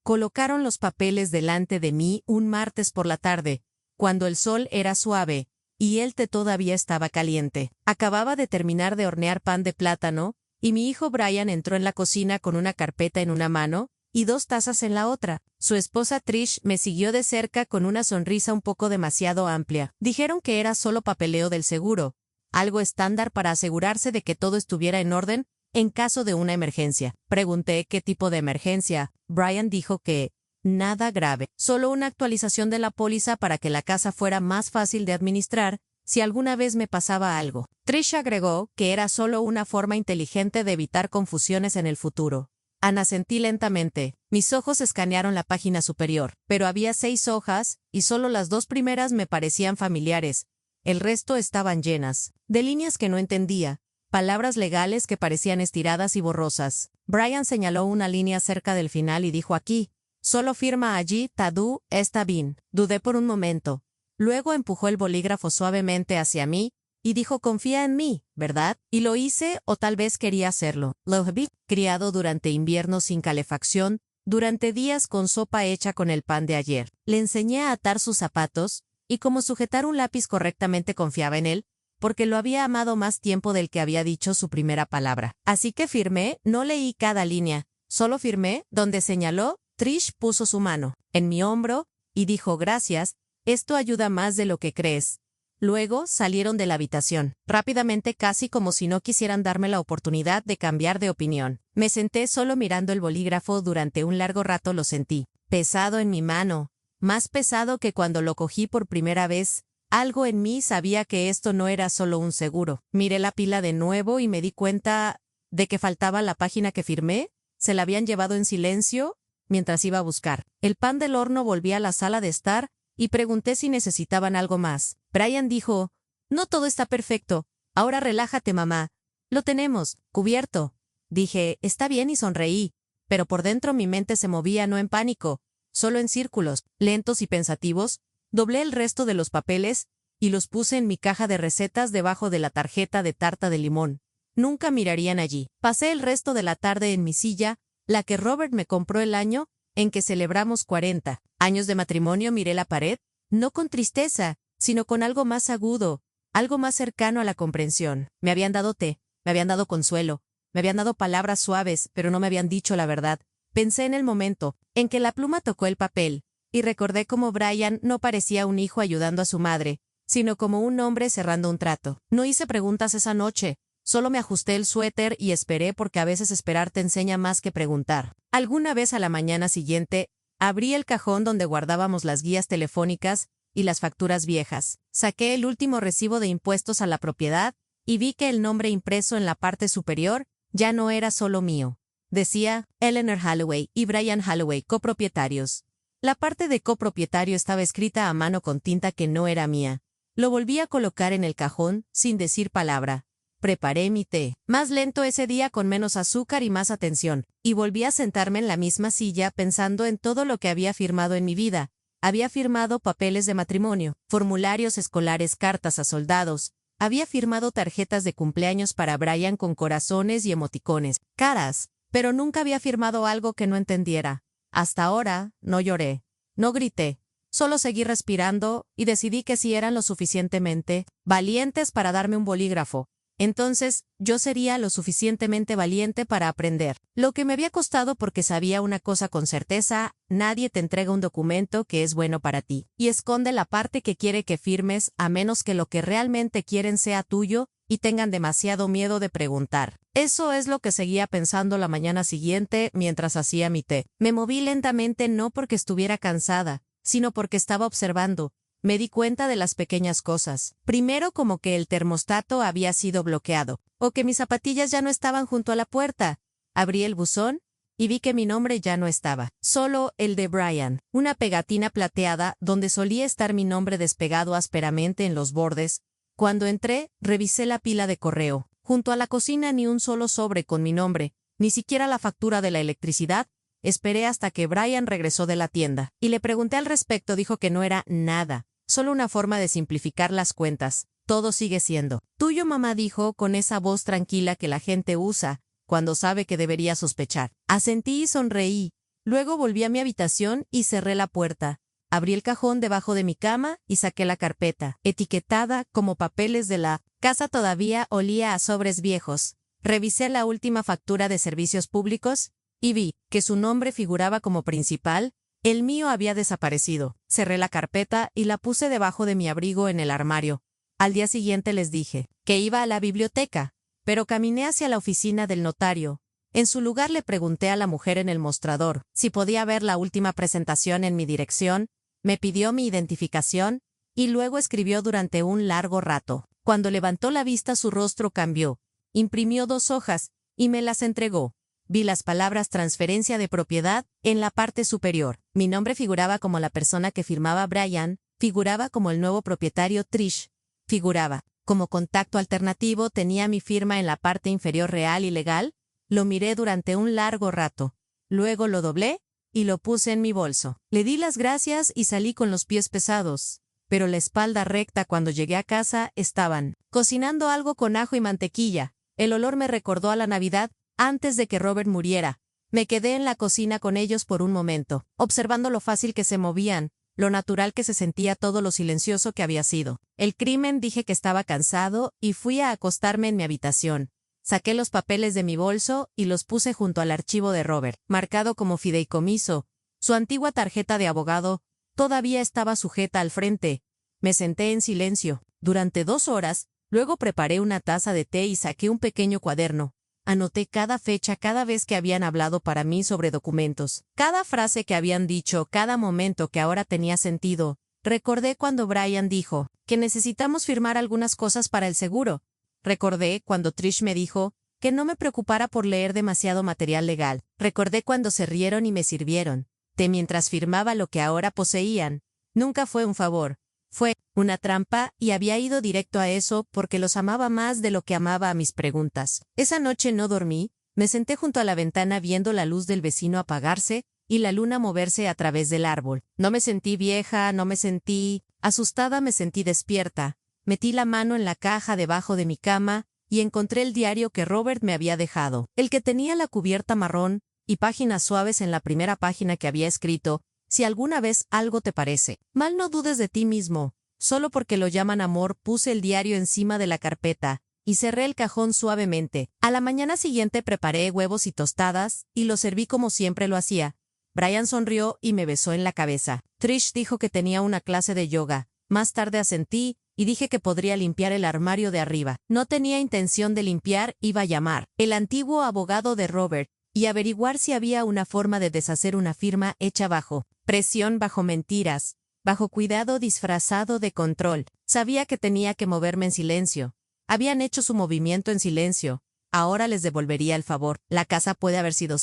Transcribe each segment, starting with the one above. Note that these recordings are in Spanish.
Colocaron los papeles delante de mí un martes por la tarde, cuando el sol era suave, y el té todavía estaba caliente. Acababa de terminar de hornear pan de plátano, y mi hijo Brian entró en la cocina con una carpeta en una mano y 2 tazas en la otra. Su esposa Trish me siguió de cerca con una sonrisa un poco demasiado amplia. Dijeron que era solo papeleo del seguro, algo estándar para asegurarse de que todo estuviera en orden en caso de una emergencia. Pregunté qué tipo de emergencia. Brian dijo que nada grave, solo una actualización de la póliza para que la casa fuera más fácil de administrar si alguna vez me pasaba algo. Trish agregó que era solo una forma inteligente de evitar confusiones en el futuro. Asentí lentamente. Mis ojos escanearon la página superior, pero había 6 hojas, y solo las 2 primeras me parecían familiares. El resto estaban llenas de líneas que no entendía, palabras legales que parecían estiradas y borrosas. Brian señaló una línea cerca del final y dijo aquí, solo firma allí, Tadu, está bien. Dudé por un momento. Luego empujó el bolígrafo suavemente hacia mí, y dijo confía en mí, ¿verdad? Y lo hice, o tal vez quería hacerlo. Lo habí criado durante inviernos sin calefacción, durante días con sopa hecha con el pan de ayer. Le enseñé a atar sus zapatos, y cómo sujetar un lápiz correctamente confiaba en él, porque lo había amado más tiempo del que había dicho su primera palabra. Así que firmé, no leí cada línea, solo firmé, donde señaló, Trish puso su mano en mi hombro, y dijo gracias, esto ayuda más de lo que crees. Luego salieron de la habitación, rápidamente casi como si no quisieran darme la oportunidad de cambiar de opinión. Me senté solo mirando el bolígrafo durante un largo rato. Lo sentí, pesado en mi mano, más pesado que cuando lo cogí por primera vez. Algo en mí sabía que esto no era solo un seguro. Miré la pila de nuevo y me di cuenta de que faltaba la página que firmé. Se la habían llevado en silencio mientras iba a buscar. El pan del horno volví a la sala de estar y pregunté si necesitaban algo más. Brian dijo, no todo está perfecto. Ahora relájate, mamá. Lo tenemos, cubierto. Dije, está bien y sonreí, pero por dentro mi mente se movía no en pánico, solo en círculos, lentos y pensativos. Doblé el resto de los papeles y los puse en mi caja de recetas debajo de la tarjeta de tarta de limón. Nunca mirarían allí. Pasé el resto de la tarde en mi silla, la que Robert me compró el año en que celebramos 40 años de matrimonio. Miré la pared, no con tristeza, sino con algo más agudo, algo más cercano a la comprensión. Me habían dado té, me habían dado consuelo, me habían dado palabras suaves, pero no me habían dicho la verdad. Pensé en el momento en que la pluma tocó el papel, y recordé cómo Brian no parecía un hijo ayudando a su madre, sino como un hombre cerrando un trato. No hice preguntas esa noche, solo me ajusté el suéter y esperé, porque a veces esperar te enseña más que preguntar. Alguna vez a la mañana siguiente, abrí el cajón donde guardábamos las guías telefónicas y las facturas viejas. Saqué el último recibo de impuestos a la propiedad y vi que el nombre impreso en la parte superior ya no era solo mío. Decía Eleanor Holloway y Brian Holloway, copropietarios. La parte de copropietario estaba escrita a mano con tinta que no era mía. Lo volví a colocar en el cajón, sin decir palabra. Preparé mi té, más lento ese día, con menos azúcar y más atención, y volví a sentarme en la misma silla pensando en todo lo que había firmado en mi vida. Había firmado papeles de matrimonio, formularios escolares, cartas a soldados. Había firmado tarjetas de cumpleaños para Brian con corazones y emoticones, caras, pero nunca había firmado algo que no entendiera. Hasta ahora, no lloré, no grité, solo seguí respirando y decidí que si eran lo suficientemente valientes para darme un bolígrafo, entonces yo sería lo suficientemente valiente para aprender. Lo que me había costado, porque sabía una cosa con certeza: nadie te entrega un documento que es bueno para ti y esconde la parte que quiere que firmes, a menos que lo que realmente quieren sea tuyo y tengan demasiado miedo de preguntar. Eso es lo que seguía pensando la mañana siguiente mientras hacía mi té. Me moví lentamente, no porque estuviera cansada, sino porque estaba observando. Me di cuenta de las pequeñas cosas. Primero, como que el termostato había sido bloqueado, o que mis zapatillas ya no estaban junto a la puerta. Abrí el buzón y vi que mi nombre ya no estaba, solo el de Brian. Una pegatina plateada donde solía estar mi nombre despegado ásperamente en los bordes. Cuando entré, revisé la pila de correo. Junto a la cocina ni un solo sobre con mi nombre, ni siquiera la factura de la electricidad. Esperé hasta que Brian regresó de la tienda, y le pregunté al respecto. Dijo que no era nada, solo una forma de simplificar las cuentas. Todo sigue siendo tuyo, mamá, dijo con esa voz tranquila que la gente usa cuando sabe que debería sospechar. Asentí y sonreí. Luego volví a mi habitación y cerré la puerta. Abrí el cajón debajo de mi cama y saqué la carpeta, etiquetada como papeles de la casa. Todavía olía a sobres viejos. Revisé la última factura de servicios públicos y vi que su nombre figuraba como principal. El mío había desaparecido. Cerré la carpeta y la puse debajo de mi abrigo en el armario. Al día siguiente les dije que iba a la biblioteca, pero caminé hacia la oficina del notario. En su lugar le pregunté a la mujer en el mostrador si podía ver la última presentación en mi dirección, me pidió mi identificación y luego escribió durante un largo rato. Cuando levantó la vista su rostro cambió. Imprimió 2 hojas y me las entregó. Vi las palabras transferencia de propiedad en la parte superior. Mi nombre figuraba como la persona que firmaba Brian, figuraba como el nuevo propietario Trish, figuraba como contacto alternativo, tenía mi firma en la parte inferior real y legal. Lo miré durante un largo rato. Luego lo doblé y lo puse en mi bolso. Le di las gracias y salí con los pies pesados, pero la espalda recta. Cuando llegué a casa estaban cocinando algo con ajo y mantequilla. El olor me recordó a la Navidad antes de que Robert muriera. Me quedé en la cocina con ellos por un momento, observando lo fácil que se movían, lo natural que se sentía todo, lo silencioso que había sido. El crimen. Dije que estaba cansado y fui a acostarme en mi habitación. Saqué los papeles de mi bolso y los puse junto al archivo de Robert, marcado como fideicomiso. Su antigua tarjeta de abogado todavía estaba sujeta al frente. Me senté en silencio durante 2 horas, luego preparé una taza de té y saqué un pequeño cuaderno. Anoté cada fecha, cada vez que habían hablado para mí sobre documentos, cada frase que habían dicho, cada momento que ahora tenía sentido. Recordé cuando Brian dijo que necesitamos firmar algunas cosas para el seguro. Recordé cuando Trish me dijo que no me preocupara por leer demasiado material legal. Recordé cuando se rieron y me sirvieron té mientras firmaba lo que ahora poseían. Nunca fue un favor. Fue una trampa y había ido directo a eso porque los amaba más de lo que amaba a mis preguntas. Esa noche no dormí, me senté junto a la ventana viendo la luz del vecino apagarse y la luna moverse a través del árbol. No me sentí vieja, no me sentí asustada, me sentí despierta. Metí la mano en la caja debajo de mi cama y encontré el diario que Robert me había dejado, el que tenía la cubierta marrón y páginas suaves. En la primera página que había escrito: si alguna vez algo te parece mal, no dudes de ti mismo. Solo porque lo llaman amor. Puse el diario encima de la carpeta y cerré el cajón suavemente. A la mañana siguiente preparé huevos y tostadas y los serví como siempre lo hacía. Brian sonrió y me besó en la cabeza. Trish dijo que tenía una clase de yoga. Más tarde asentí y dije que podría limpiar el armario de arriba. No tenía intención de limpiar, iba a llamar el antiguo abogado de Robert y averiguar si había una forma de deshacer una firma hecha bajo presión, bajo mentiras, bajo cuidado disfrazado de control. Sabía que tenía que moverme en silencio. Habían hecho su movimiento en silencio. Ahora les devolvería el favor. La casa puede haber sido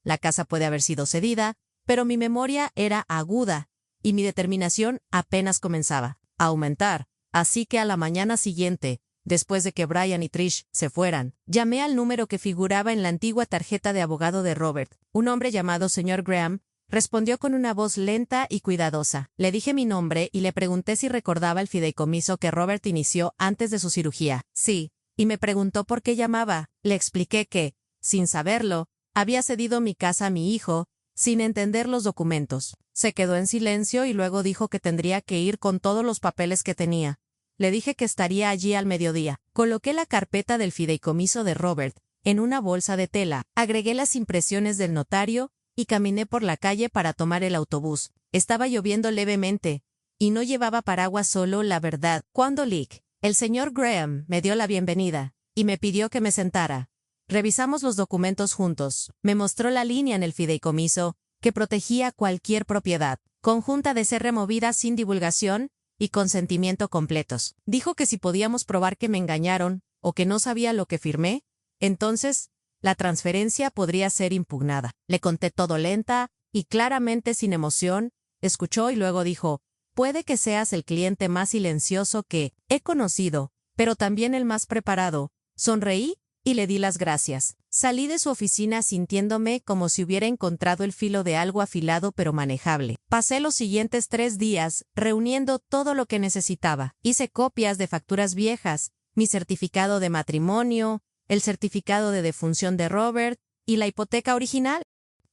la casa puede haber sido cedida, pero mi memoria era aguda y mi determinación apenas comenzaba a aumentar. Así que a la mañana siguiente, después de que Brian y Trish se fueran, llamé al número que figuraba en la antigua tarjeta de abogado de Robert. Un hombre llamado señor Graham respondió con una voz lenta y cuidadosa. Le dije mi nombre y le pregunté si recordaba el fideicomiso que Robert inició antes de su cirugía. Sí, y me preguntó por qué llamaba. Le expliqué que, sin saberlo, había cedido mi casa a mi hijo, sin entender los documentos. Se quedó en silencio y luego dijo que tendría que ir con todos los papeles que tenía. Le dije que estaría allí al mediodía. Coloqué la carpeta del fideicomiso de Robert en una bolsa de tela, agregué las impresiones del notario y caminé por la calle para tomar el autobús. Estaba lloviendo levemente y no llevaba paraguas. Solo la verdad. Cuando Lick, el señor Graham, me dio la bienvenida y me pidió que me sentara. Revisamos los documentos juntos. Me mostró la línea en el fideicomiso que protegía cualquier propiedad conjunta de ser removida sin divulgación y consentimiento completos. Dijo que si podíamos probar que me engañaron o que no sabía lo que firmé, entonces la transferencia podría ser impugnada. Le conté todo lenta y claramente, sin emoción. Escuchó y luego dijo: puede que seas el cliente más silencioso que he conocido, pero también el más preparado. Sonreí y le di las gracias. Salí de su oficina sintiéndome como si hubiera encontrado el filo de algo afilado pero manejable. Pasé los siguientes 3 días reuniendo todo lo que necesitaba. Hice copias de facturas viejas, mi certificado de matrimonio, el certificado de defunción de Robert y la hipoteca original.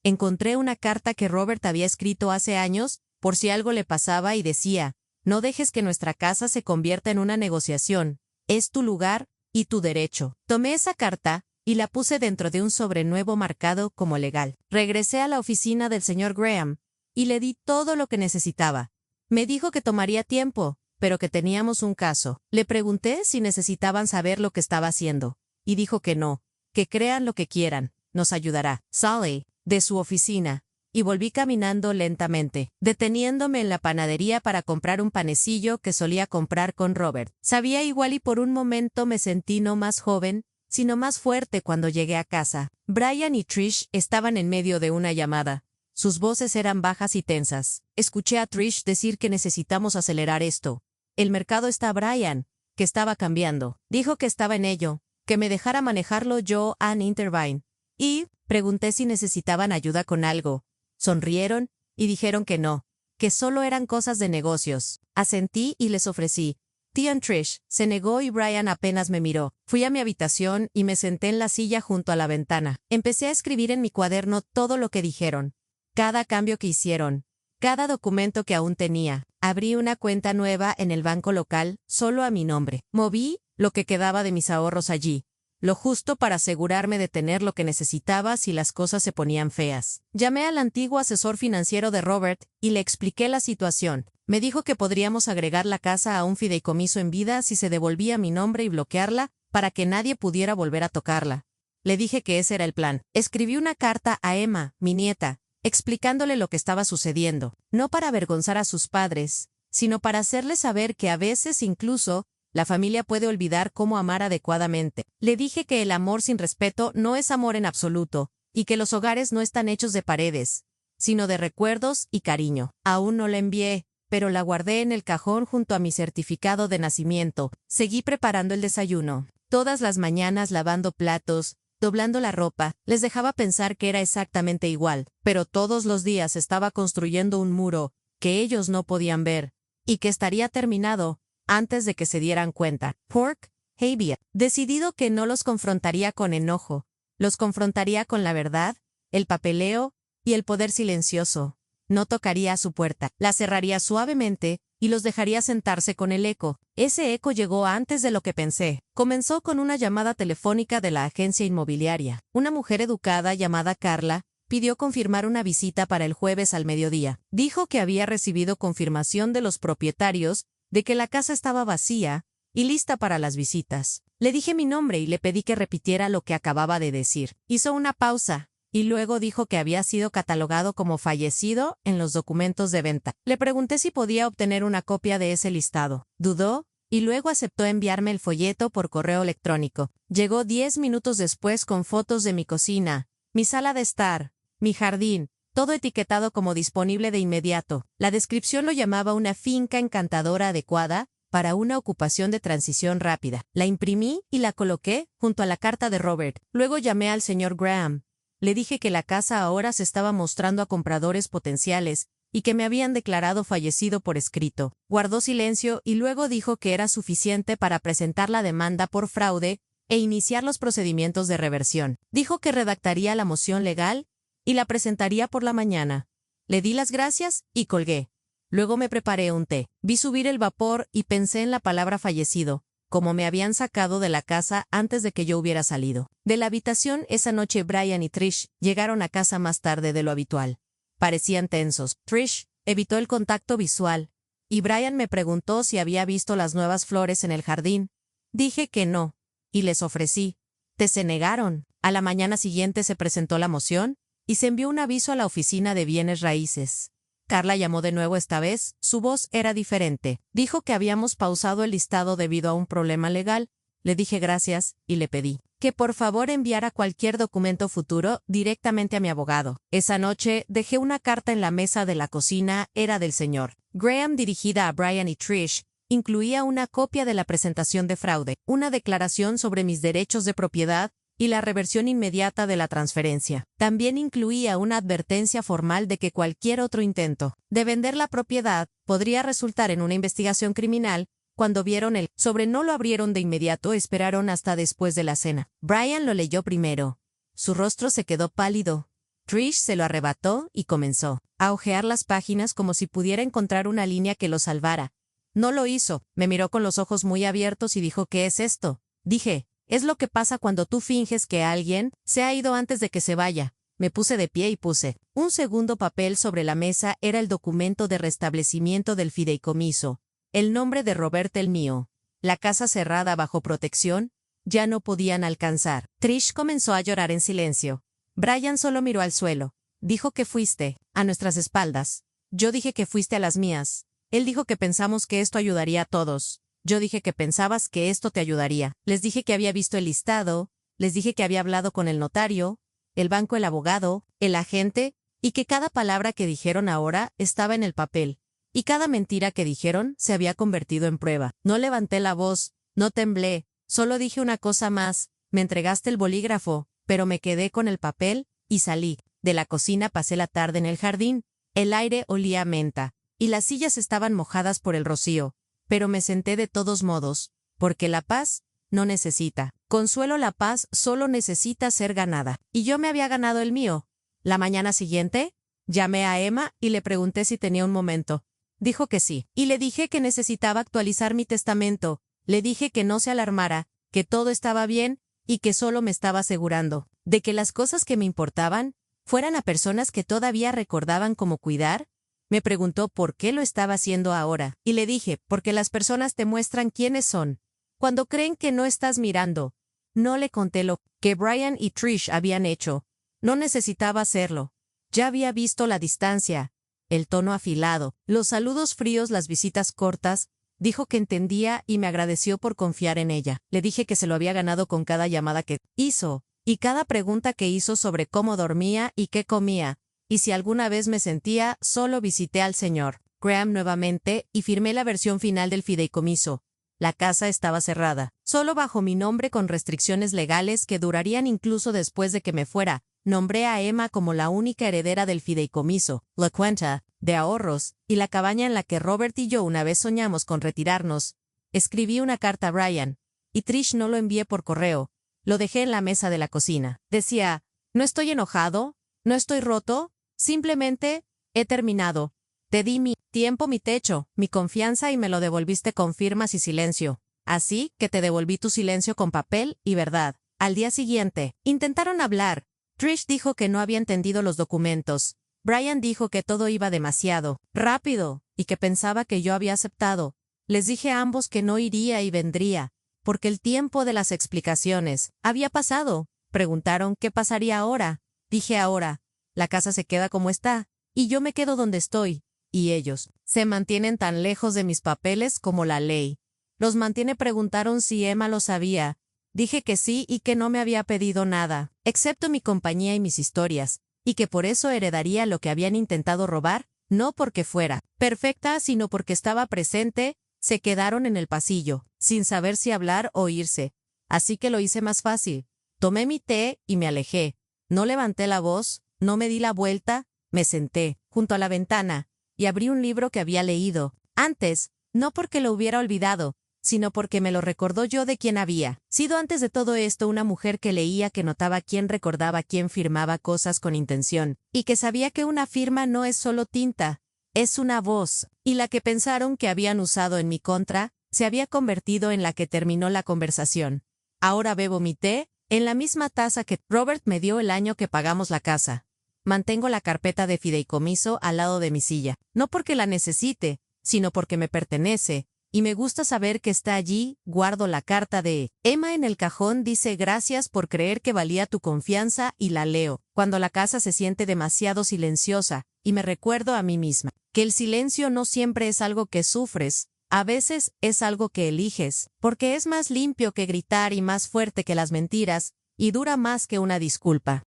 Encontré una carta que Robert había escrito hace años, por si algo le pasaba, y decía: no dejes que nuestra casa se convierta en una negociación. Es tu lugar y tu derecho. Tomé esa carta y la puse dentro de un sobre nuevo marcado como legal. Regresé a la oficina del señor Graham y le di todo lo que necesitaba. Me dijo que tomaría tiempo, pero que teníamos un caso. Le pregunté si necesitaban saber lo que estaba haciendo, y dijo que no, que crean lo que quieran, nos ayudará. Salí de su oficina y volví caminando lentamente, deteniéndome en la panadería para comprar un panecillo que solía comprar con Robert. Sabía igual, y por un momento me sentí no más joven, sino más fuerte cuando llegué a casa. Brian y Trish estaban en medio de una llamada. Sus voces eran bajas y tensas. Escuché a Trish decir que necesitamos acelerar esto. El mercado está, Brian, que estaba cambiando. Dijo que estaba en ello, que me dejara manejarlo yo, Ann Intervine. Y pregunté si necesitaban ayuda con algo. Sonrieron y dijeron que no, que solo eran cosas de negocios. Asentí y les ofrecí. Tía Trish se negó y Brian apenas me miró. Fui a mi habitación y me senté en la silla junto a la ventana. Empecé a escribir en mi cuaderno todo lo que dijeron, cada cambio que hicieron, cada documento que aún tenía. Abrí una cuenta nueva en el banco local, solo a mi nombre. Moví lo que quedaba de mis ahorros allí, lo justo para asegurarme de tener lo que necesitaba si las cosas se ponían feas. Llamé al antiguo asesor financiero de Robert y le expliqué la situación. Me dijo que podríamos agregar la casa a un fideicomiso en vida si se devolvía mi nombre y bloquearla para que nadie pudiera volver a tocarla. Le dije que ese era el plan. Escribí una carta a Emma, mi nieta, explicándole lo que estaba sucediendo, no para avergonzar a sus padres, sino para hacerle saber que a veces incluso la familia puede olvidar cómo amar adecuadamente. Le dije que el amor sin respeto no es amor en absoluto, y que los hogares no están hechos de paredes, sino de recuerdos y cariño. Aún no la envié, pero la guardé en el cajón junto a mi certificado de nacimiento. Seguí preparando el desayuno. Todas las mañanas lavando platos, doblando la ropa, les dejaba pensar que era exactamente igual, pero todos los días estaba construyendo un muro que ellos no podían ver, y que estaría terminado antes de que se dieran cuenta. Pork, Habia. Decidido que no los confrontaría con enojo, los confrontaría con la verdad, el papeleo y el poder silencioso. No tocaría a su puerta, la cerraría suavemente y los dejaría sentarse con el eco. Ese eco llegó antes de lo que pensé. Comenzó con una llamada telefónica de la agencia inmobiliaria. Una mujer educada llamada Carla pidió confirmar una visita para el jueves al mediodía. Dijo que había recibido confirmación de los propietarios de que la casa estaba vacía y lista para las visitas. Le dije mi nombre y le pedí que repitiera lo que acababa de decir. Hizo una pausa y luego dijo que había sido catalogado como fallecido en los documentos de venta. Le pregunté si podía obtener una copia de ese listado. Dudó y luego aceptó enviarme el folleto por correo electrónico. Llegó 10 minutos después con fotos de mi cocina, mi sala de estar, mi jardín, todo etiquetado como disponible de inmediato. La descripción lo llamaba una finca encantadora adecuada para una ocupación de transición rápida. La imprimí y la coloqué junto a la carta de Robert. Luego llamé al señor Graham. Le dije que la casa ahora se estaba mostrando a compradores potenciales y que me habían declarado fallecido por escrito. Guardó silencio y luego dijo que era suficiente para presentar la demanda por fraude e iniciar los procedimientos de reversión. Dijo que redactaría la moción legal y la presentaría por la mañana. Le di las gracias y colgué. Luego me preparé un té. Vi subir el vapor y pensé en la palabra fallecido, como me habían sacado de la casa antes de que yo hubiera salido. De la habitación esa noche Brian y Trish llegaron a casa más tarde de lo habitual. Parecían tensos. Trish evitó el contacto visual, y Brian me preguntó si había visto las nuevas flores en el jardín. Dije que no, y les ofrecí. Se negaron. A la mañana siguiente se presentó la moción, y se envió un aviso a la oficina de bienes raíces. Carla llamó de nuevo esta vez, su voz era diferente. Dijo que habíamos pausado el listado debido a un problema legal. Le dije gracias y le pedí que por favor enviara cualquier documento futuro directamente a mi abogado. Esa noche dejé una carta en la mesa de la cocina, era del señor Graham dirigida a Brian y Trish. Incluía una copia de la presentación de fraude, una declaración sobre mis derechos de propiedad y la reversión inmediata de la transferencia. También incluía una advertencia formal de que cualquier otro intento de vender la propiedad podría resultar en una investigación criminal. Cuando vieron el sobre no lo abrieron de inmediato, esperaron hasta después de la cena. Brian lo leyó primero. Su rostro se quedó pálido, Trish se lo arrebató y comenzó a hojear las páginas como si pudiera encontrar una línea que lo salvara. No lo hizo, me miró con los ojos muy abiertos y dijo: ¿qué es esto? Dije: es lo que pasa cuando tú finges que alguien se ha ido antes de que se vaya. Me puse de pie y puse un segundo papel sobre la mesa. Era el documento de restablecimiento del fideicomiso. El nombre de Robert, el mío. La casa cerrada bajo protección. Ya no podían alcanzar. Trish comenzó a llorar en silencio. Brian solo miró al suelo. Dijo que fuiste a nuestras espaldas. Yo dije que fuiste a las mías. Él dijo que pensamos que esto ayudaría a todos. Yo dije que pensabas que esto te ayudaría. Les dije que había visto el listado, les dije que había hablado con el notario, el banco, el abogado, el agente, y que cada palabra que dijeron ahora estaba en el papel, y cada mentira que dijeron se había convertido en prueba. No levanté la voz, no temblé, solo dije una cosa más: me entregaste el bolígrafo, pero me quedé con el papel, y salí. De la cocina pasé la tarde en el jardín. El aire olía a menta, y las sillas estaban mojadas por el rocío, pero me senté de todos modos, porque la paz no necesita consuelo, la paz solo necesita ser ganada. Y yo me había ganado el mío. La mañana siguiente, llamé a Emma y le pregunté si tenía un momento. Dijo que sí, y le dije que necesitaba actualizar mi testamento. Le dije que no se alarmara, que todo estaba bien, y que solo me estaba asegurando de que las cosas que me importaban fueran a personas que todavía recordaban cómo cuidar. Me preguntó por qué lo estaba haciendo ahora, y le dije: porque las personas te muestran quiénes son cuando creen que no estás mirando. No le conté lo que Brian y Trish habían hecho. No necesitaba hacerlo. Ya había visto la distancia, el tono afilado, los saludos fríos, las visitas cortas. Dijo que entendía y me agradeció por confiar en ella. Le dije que se lo había ganado con cada llamada que hizo, y cada pregunta que hizo sobre cómo dormía y qué comía, y si alguna vez me sentía solo. Visité al señor Graham nuevamente y firmé la versión final del fideicomiso. La casa estaba cerrada, solo bajo mi nombre, con restricciones legales que durarían incluso después de que me fuera. Nombré a Emma como la única heredera del fideicomiso, la cuenta de ahorros, y la cabaña en la que Robert y yo una vez soñamos con retirarnos. Escribí una carta a Brian, y Trish no lo envié por correo. Lo dejé en la mesa de la cocina. Decía: no estoy enojado, no estoy roto, simplemente he terminado. Te di mi tiempo, mi techo, mi confianza, y me lo devolviste con firmas y silencio. Así que te devolví tu silencio con papel y verdad. Al día siguiente, intentaron hablar. Trish dijo que no había entendido los documentos. Brian dijo que todo iba demasiado rápido, y que pensaba que yo había aceptado. Les dije a ambos que no iría y vendría, porque el tiempo de las explicaciones había pasado. Preguntaron qué pasaría ahora. Dije: ahora, la casa se queda como está, y yo me quedo donde estoy. Y ellos se mantienen tan lejos de mis papeles como la ley los mantiene. Preguntaron si Emma lo sabía. Dije que sí y que no me había pedido nada, excepto mi compañía y mis historias, y que por eso heredaría lo que habían intentado robar, no porque fuera perfecta, sino porque estaba presente. Se quedaron en el pasillo, sin saber si hablar o irse. Así que lo hice más fácil. Tomé mi té y me alejé. No levanté la voz, no me di la vuelta, me senté junto a la ventana y abrí un libro que había leído antes, no porque lo hubiera olvidado, sino porque me lo recordó yo de quien había sido antes de todo esto, una mujer que leía, que notaba quién recordaba, quién firmaba cosas con intención, y que sabía que una firma no es solo tinta, es una voz, y la que pensaron que habían usado en mi contra, se había convertido en la que terminó la conversación. Ahora bebo mi té en la misma taza que Robert me dio el año que pagamos la casa. Mantengo la carpeta de fideicomiso al lado de mi silla, no porque la necesite, sino porque me pertenece, y me gusta saber que está allí. Guardo la carta de Emma en el cajón. Dice: gracias por creer que valía tu confianza, y la leo cuando la casa se siente demasiado silenciosa, y me recuerdo a mí misma que el silencio no siempre es algo que sufres, a veces es algo que eliges, porque es más limpio que gritar y más fuerte que las mentiras, y dura más que una disculpa.